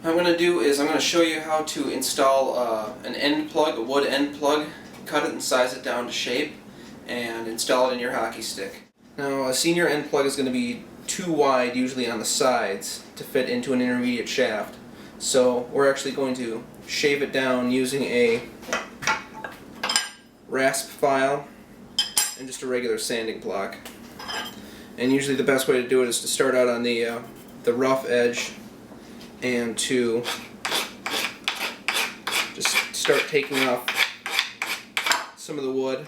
What I'm going to do is I'm going to show you how to install an end plug, a wood end plug, cut it and size it down to shape, and install it in your hockey stick. Now, a senior end plug is going to be too wide, usually on the sides, to fit into an intermediate shaft. So we're actually going to shave it down using a rasp file and just a regular sanding block. And usually the best way to do it is to start out on the rough edge and to just start taking off some of the wood.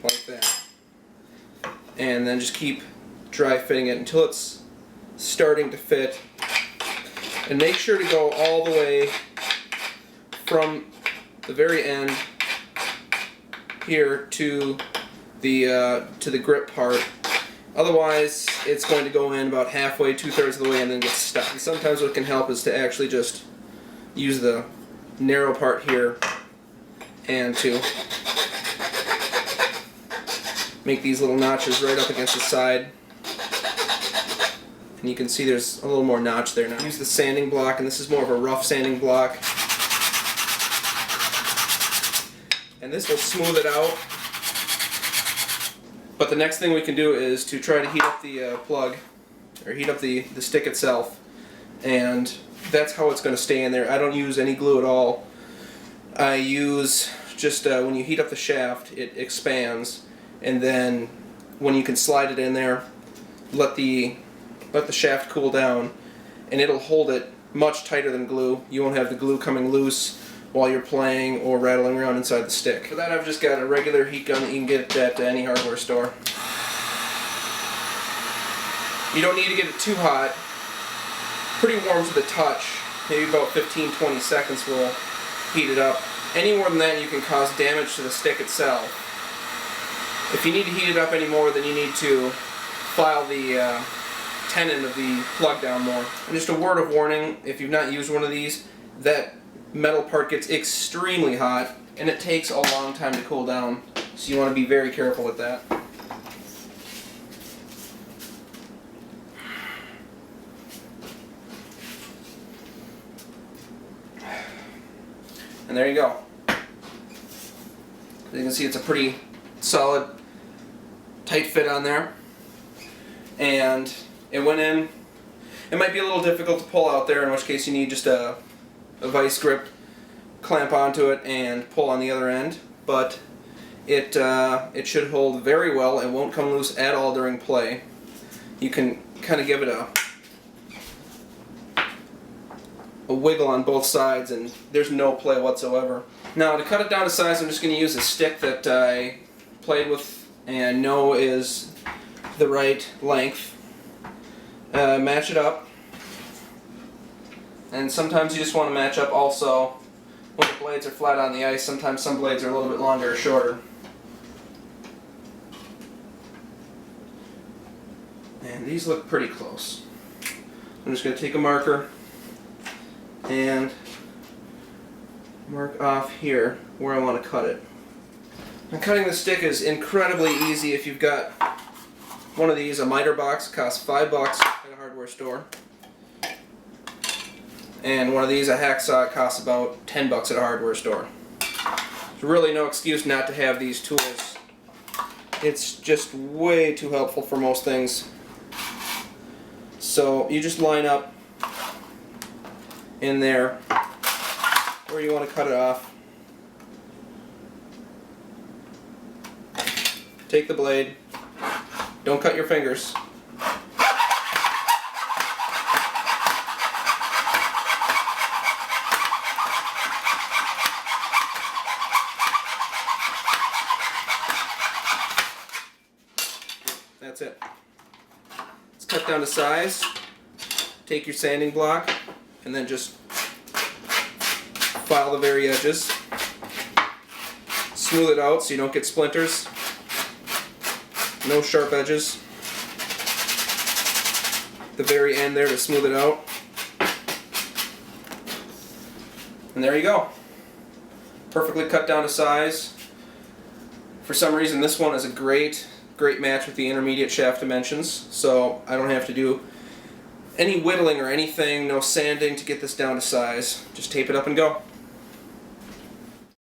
Like that. And then just keep dry fitting it until it's starting to fit. And make sure to go all the way from the very end here to the grip part. Otherwise, it's going to go in about halfway, 2/3 of the way, and then get stuck. And sometimes what can help is to actually just use the narrow part here and to make these little notches right up against the side. And you can see there's a little more notch there now. Use the sanding block, and this is more of a rough sanding block. And this will smooth it out. But the next thing we can do is to try to heat up the plug, or heat up the stick itself. And that's how it's going to stay in there. I don't use any glue at all. I use just, when you heat up the shaft, it expands. And then when you can slide it in there, let the shaft cool down, and it'll hold it much tighter than glue. You won't have the glue coming loose while you're playing or rattling around inside the stick. For that, I've just got a regular heat gun that you can get at any hardware store. You don't need to get it too hot. Pretty warm to the touch. Maybe about 15-20 seconds will heat it up. Any more than that, you can cause damage to the stick itself. If you need to heat it up any more, then you need to file the tenon of the plug down more. And just a word of warning, if you've not used one of these, that metal part gets extremely hot, and it takes a long time to cool down, so you want to be very careful with that. And there you go. As you can see, it's a pretty solid, tight fit on there, and it went in. It might be a little difficult to pull out there, in which case you need just a vice grip, clamp onto it and pull on the other end, but it should hold very well. It won't come loose at all during play. You can kind of give it a wiggle on both sides and there's no play whatsoever. Now, to cut it down to size, I'm just going to use a stick that I played with and know is the right length. Match it up. And sometimes you just want to match up also when the blades are flat on the ice. Sometimes some blades are a little bit longer or shorter. And these look pretty close. I'm just going to take a marker and mark off here where I want to cut it. And cutting the stick is incredibly easy if you've got one of these. A miter box costs $5 at a hardware store. And one of these, a hacksaw, costs about $10 at a hardware store. There's really no excuse not to have these tools. It's just way too helpful for most things. So you just line up in there where you want to cut it off. Take the blade. Don't cut your fingers. That's it. It's cut down to size. Take your sanding block and then just file the very edges. Smooth it out so you don't get splinters. No sharp edges. The very end there to smooth it out. And there you go. Perfectly cut down to size. For some reason, this one is a great great match with the intermediate shaft dimensions, so I don't have to do any whittling or anything, no sanding to get this down to size. Just tape it up and go.